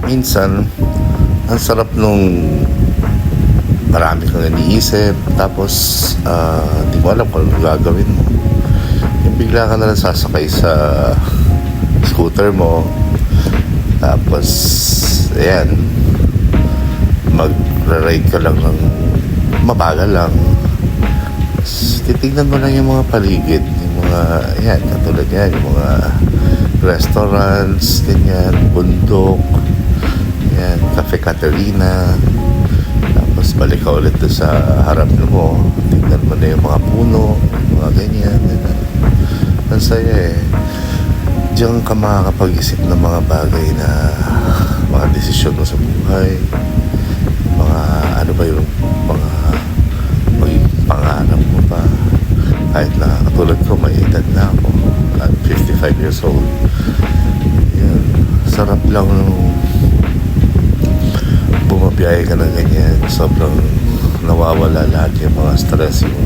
minsan ang sarap nung marami kang iniisip, tapos di mo alam kung ano gagawin mo. Yung bigla ka na lang sasakay sa scooter mo, tapos ayan, magra-ride ka lang ng mabagal lang. Tapos titignan mo lang yung mga paligid, yung mga, ayan, katulad yan, yung mga restaurants, ganyan, bundok, ayan, Cafe Caterina. Tapos balik ka ulit doon sa harap mo, tignan mo na yung mga puno, yung mga ganyan, ganyan. Ang saya eh. Diyan ka makakapag-isip ng mga bagay na mga desisyon mo sa buhay, mga ano ba yung mga magiging pangarap mo pa. Kahit na katulad ko, may edad na ako at 55 years old. Yan, sarap lang nung bumabiyahe ka ng ganyan. Sobrang nawawala lahat yung mga stress, yung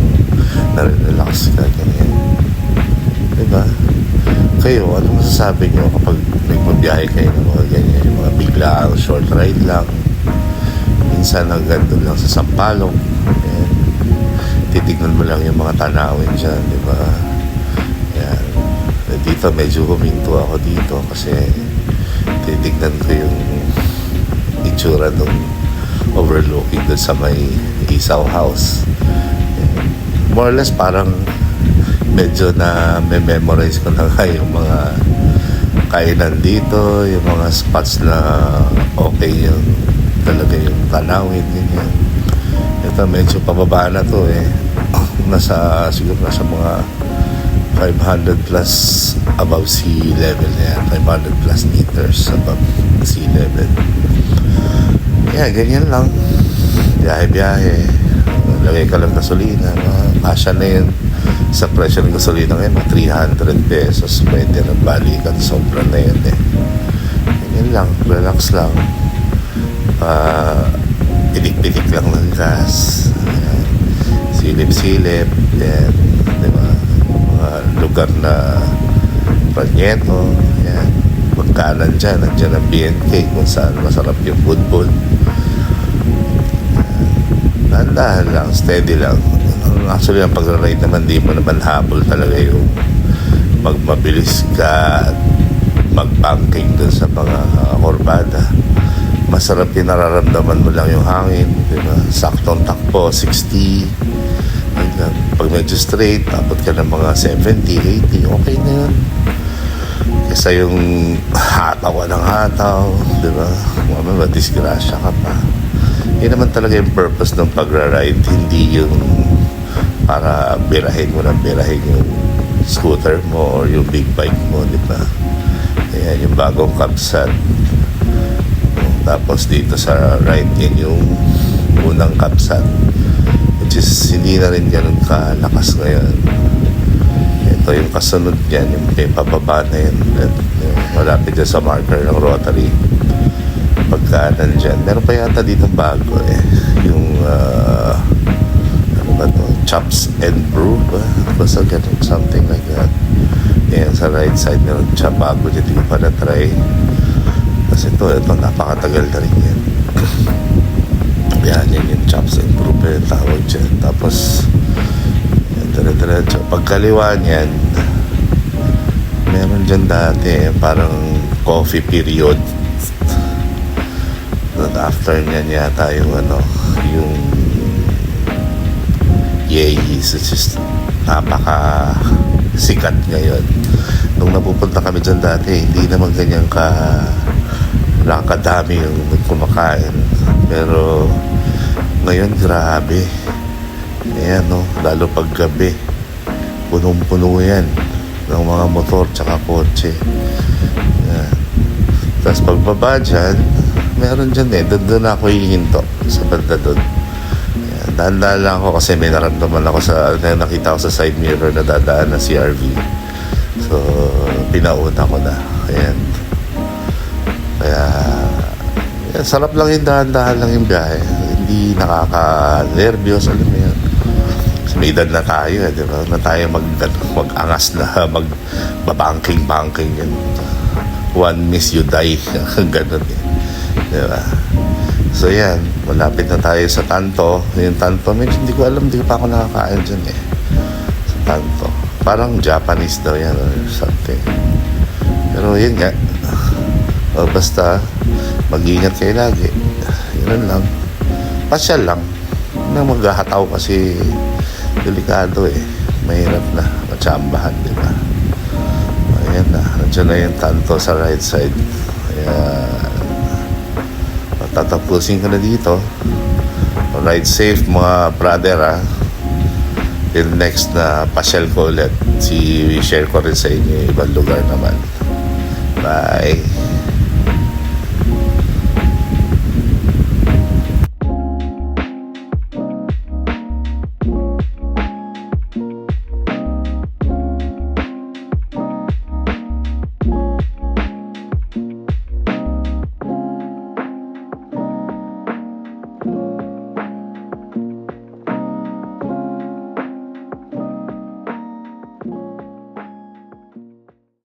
nare-relax ka, ganyan. Diba? Kayo, ano masasabi nyo kapag nagbabiyahe kayo ng mga ganyan, yung mga biglaang short ride lang, minsan hanggang doon lang sa Sampaloc, ayan, titignan mo lang yung mga tanawin dyan, diba? Ayan, dito medyo huminto ako dito kasi titignan ko yung itsura nung overlooking doon sa may Isaw House. Ayan, more or less parang medyo na memorize ko na nga yung mga kainan dito, yung mga spots na okay yung talaga yung tanawin, ganyan. Ito medyo pababa na to eh. Siguro nasa mga 500 plus above sea level na yan. 500 plus meters above sea level. Yeah, ganyan lang. Biyahe-biyahe. Lagay ka lang gasolina. Kasya na yun. Sa presyo ng gasolina ngayon, 300 pesos. Pwede na balikan. Sobra na yun eh. Ganyan lang. Relax lang. Pitik-pitik lang ng gas. Ayan. Silip-silip. Ayan. Diba? Mga lugar na Pranieto. Ayan. Magkanan dyan. Nandiyan ang BNK kung saan masarap yung budbud. Dahan-dahan lang. Steady lang. Actually, ang pag-ride naman, di mo naman habol talaga yung magmabilis ka at mag-banking dun sa mga kurbada. Masarap yung nararamdaman mo lang yung hangin, diba? Saktong takbo, 60. Pag medyo straight, tapos ka ng mga 70, 80, okay na yun. Kesa yung hataw ka ng hataw, diba? Mga disgrasya ka pa. Yun naman talaga yung purpose ng pagra-ride, hindi yung para birahin mo na birahin yung scooter mo or yung big bike mo, di ba? Ayan, yung bagong Cabsat. Tapos dito sa right yan yung unang Cabsat, which is hindi na rin ganun kalakas ngayon. Ito yung kasunod yan, yung may pababa na yun, malapit dyan sa marker ng Rotary. Pagka nandyan, meron pa yata dito bago eh, yung Chops and Brew ba? Basta ganun, something like that. Yan, sa right side meron chop bago dyan, hindi ko pa na-try. Kasi ito napakatagal na rin yan. Yan yung Chops and Brew pa yung tawag dyan. Tapos yan, dire-diretso. Pagkaliwa niyan, meron dyan dati parang coffee period. Then after niyan yata yung yung Yee's, which is napaka sikat ngayon. Nung napupunta kami dyan dati, hindi naman ganyan nakakadami yung kumakain. Pero ngayon grabe. Ayan lalo pag gabi, punong-puno yan ng mga motor tsaka kotse. Ayan. Tapos pagbaba dyan, meron dyan doon ako hihinto sa banda doon. Dahan-dahan lang ako kasi may naramdaman ako nakita ko sa side mirror na dadaan na CRV. So, pinauna ko na. Ayan. Kaya, sarap lang yung dahan-dahan lang yung biyahe. Hindi nakaka-nervyos, alam mo yan. Kasi may edad na tayo, di ba? Na tayo mag-angas na, mag-banking-banking. One miss you die. Ganun eh. Diba? So yan, malapit na tayo sa Tanto. Yung Tanto, medyo hindi ko alam, hindi pa ako nakakain dyan eh. Sa Tanto. Parang Japanese daw yan or something. Pero yun nga. O basta, mag-ingat kayo lagi. Yun lang. Pasyal lang. Nang maghahataw kasi delikado eh. Mahirap na. Matsambahan, di ba? Ayan na. Nandiyan na yung Tanto sa right side. Ayan. Tatapusin ko na dito. Ride safe mga brother ha. Till next na pasyal ko ulit. Share ko rin sa inyo yung ibang lugar naman. Bye.